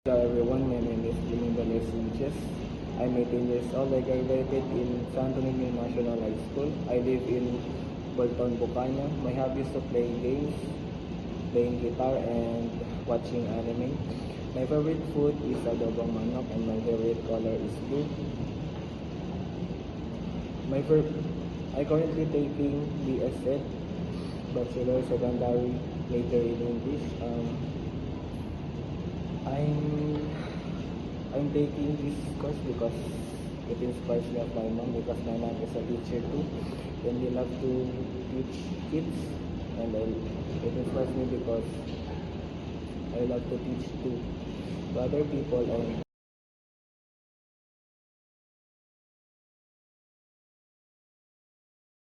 Hello everyone, my name is Jimmy Velez Sanchez. I'm 18 years old. I graduated in Santo Niño National High School. I live in Bolton, Bukana. My hobbies to play games, playing guitar, and watching anime. My favorite food is adobong manok, and my favorite color is blue. I currently taking BSed, Bachelor Secondary, major in English. I'm taking this course because it inspires me of my mom, because my mom is a teacher too and they love to teach kids, and it inspires me because I love to teach to other people, and